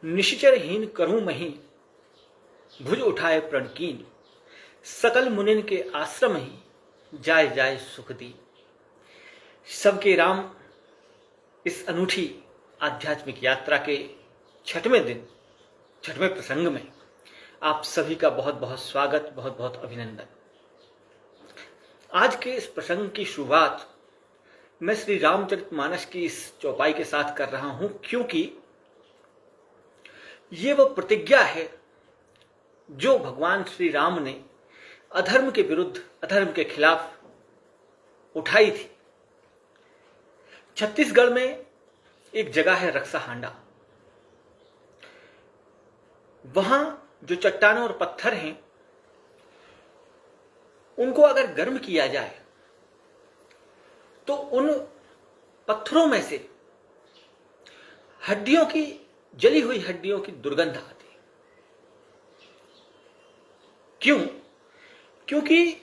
निश्चरहीन करूं मही, भुज उठाए प्रणकीन। सकल मुनिन के आश्रम ही, जाय जाय सुख दी। सबके राम इस अनूठी आध्यात्मिक यात्रा के छठवें दिन, छठवें प्रसंग में आप सभी का बहुत बहुत स्वागत, बहुत बहुत अभिनंदन। आज के इस प्रसंग की शुरुआत मैं श्री रामचरितमानस की इस चौपाई के साथ कर रहा हूं, क्योंकि ये वो प्रतिज्ञा है जो भगवान श्री राम ने अधर्म के विरुद्ध, अधर्म के खिलाफ उठाई थी। छत्तीसगढ़ में एक जगह है रक्साहांडा। वहां जो चट्टानें और पत्थर हैं, उनको अगर गर्म किया जाए तो उन पत्थरों में से हड्डियों की, जली हुई हड्डियों की दुर्गंध आती। क्यों? क्योंकि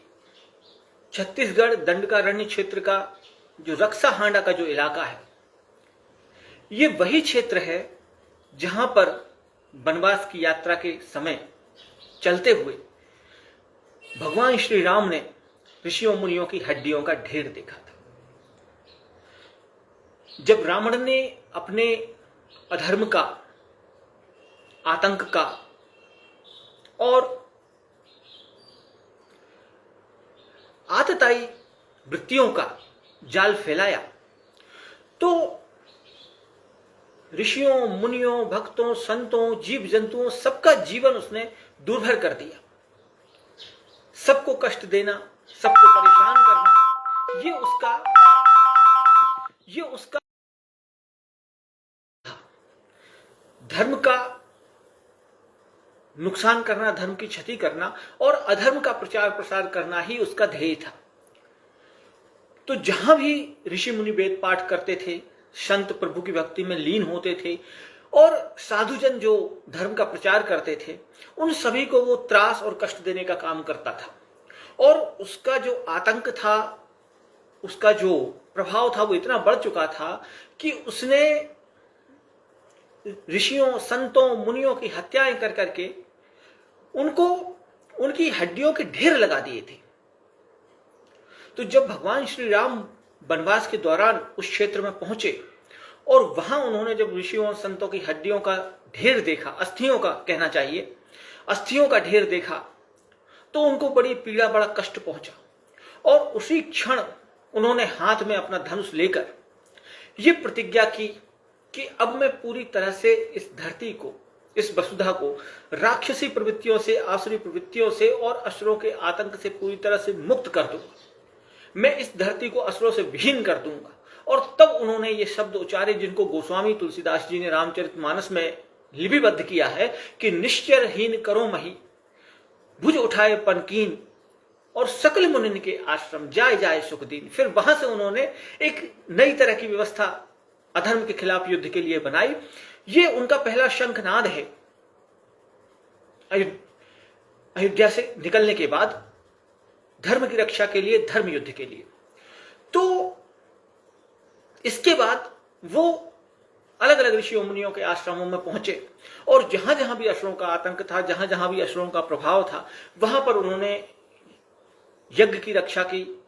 छत्तीसगढ़ दंडकारण्य क्षेत्र का जो रक्साहांडा का जो इलाका है, ये वही क्षेत्र है जहां पर वनवास की यात्रा के समय चलते हुए भगवान श्री राम ने ऋषियों मुनियों की हड्डियों का ढेर देखा था। जब रावण ने अपने अधर्म का, आतंक का और आतताई वृत्तियों का जाल फैलाया, तो ऋषियों, मुनियों, भक्तों, संतों, जीव जंतुओं, सबका जीवन उसने दुर्भर कर दिया। सबको कष्ट देना, सबको परेशान करना, ये उसका धर्म का नुकसान करना, धर्म की क्षति करना और अधर्म का प्रचार प्रसार करना ही उसका ध्येय था। तो जहां भी ऋषि मुनि वेद पाठ करते थे, संत प्रभु की भक्ति में लीन होते थे और साधुजन जो धर्म का प्रचार करते थे, उन सभी को वो त्रास और कष्ट देने का काम करता था। और उसका जो आतंक था, उसका जो प्रभाव था, वो इतना बढ़ चुका था कि उसने ऋषियों, संतों, मुनियों की हत्याएं कर करके उनको, उनकी हड्डियों के ढेर लगा दिए थे। तो जब भगवान श्री राम वनवास के दौरान उस क्षेत्र में पहुंचे और वहां उन्होंने जब ऋषियों और संतों की हड्डियों का ढेर देखा, अस्थियों का कहना चाहिए, अस्थियों का ढेर देखा, तो उनको बड़ी पीड़ा, बड़ा कष्ट पहुंचा। और उसी क्षण उन्होंने हाथ में अपना धनुष लेकर यह प्रतिज्ञा की कि अब मैं पूरी तरह से इस धरती को, इस वसुधा को राक्षसी प्रवृत्तियों से, आसुरी प्रवृत्तियों से और असुरों के आतंक से पूरी तरह से मुक्त कर दूंगा। मैं इस धरती को असुरों से विहीन कर दूंगा। और तब उन्होंने ये शब्द उच्चारे जिनको गोस्वामी तुलसीदास जी ने रामचरितमानस में लिपिबद्ध किया है कि निश्चरहीन करो मही, भुज उठाए पनकीन, और सकल मुनिन के आश्रम, जाय जाय सुख दीन। फिर वहां से उन्होंने एक नई तरह की व्यवस्था अधर्म के खिलाफ युद्ध के लिए बनाई। ये उनका पहला शंखनाद है अयोध्या से निकलने के बाद, धर्म की रक्षा के लिए, धर्म युद्ध के लिए। तो इसके बाद वो अलग अलग ऋषियों मुनियों के आश्रमों में पहुंचे और जहां जहां भी असुरों का आतंक था, जहां जहां भी असुरों का प्रभाव था, वहां पर उन्होंने यज्ञ की रक्षा की,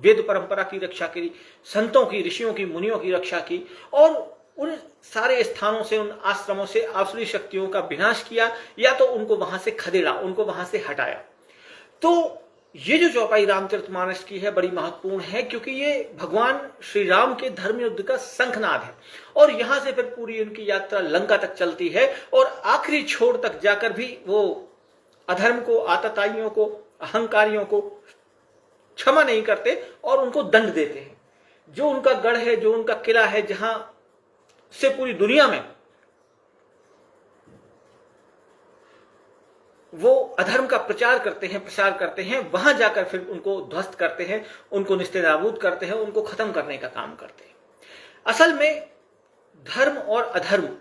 वेद परंपरा की रक्षा की, संतों की, ऋषियों की, मुनियों की रक्षा की और उन सारे स्थानों से, उन आश्रमों से आसुरी शक्तियों का विनाश किया, या तो उनको वहां से खदेड़ा, उनको वहां से हटाया। तो ये जो चौपाई रामचरितमानस की है, बड़ी महत्वपूर्ण है, क्योंकि ये भगवान श्री राम के धर्म युद्ध का शंखनाद है। और यहां से फिर पूरी उनकी यात्रा लंका तक चलती है और आखिरी छोर तक जाकर भी वो अधर्म को, आतताइयों को, अहंकारियों को क्षमा नहीं करते और उनको दंड देते हैं। जो उनका गढ़ है, जो उनका किला है, जहां से पूरी दुनिया में वो अधर्म का प्रचार करते हैं, प्रसार करते हैं, वहां जाकर फिर उनको ध्वस्त करते हैं, उनको निस्तेनाबूद करते हैं, उनको खत्म करने का काम करते हैं। असल में धर्म और अधर्म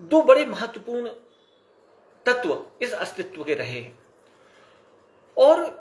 दो बड़े महत्वपूर्ण तत्व इस अस्तित्व के रहे हैं। और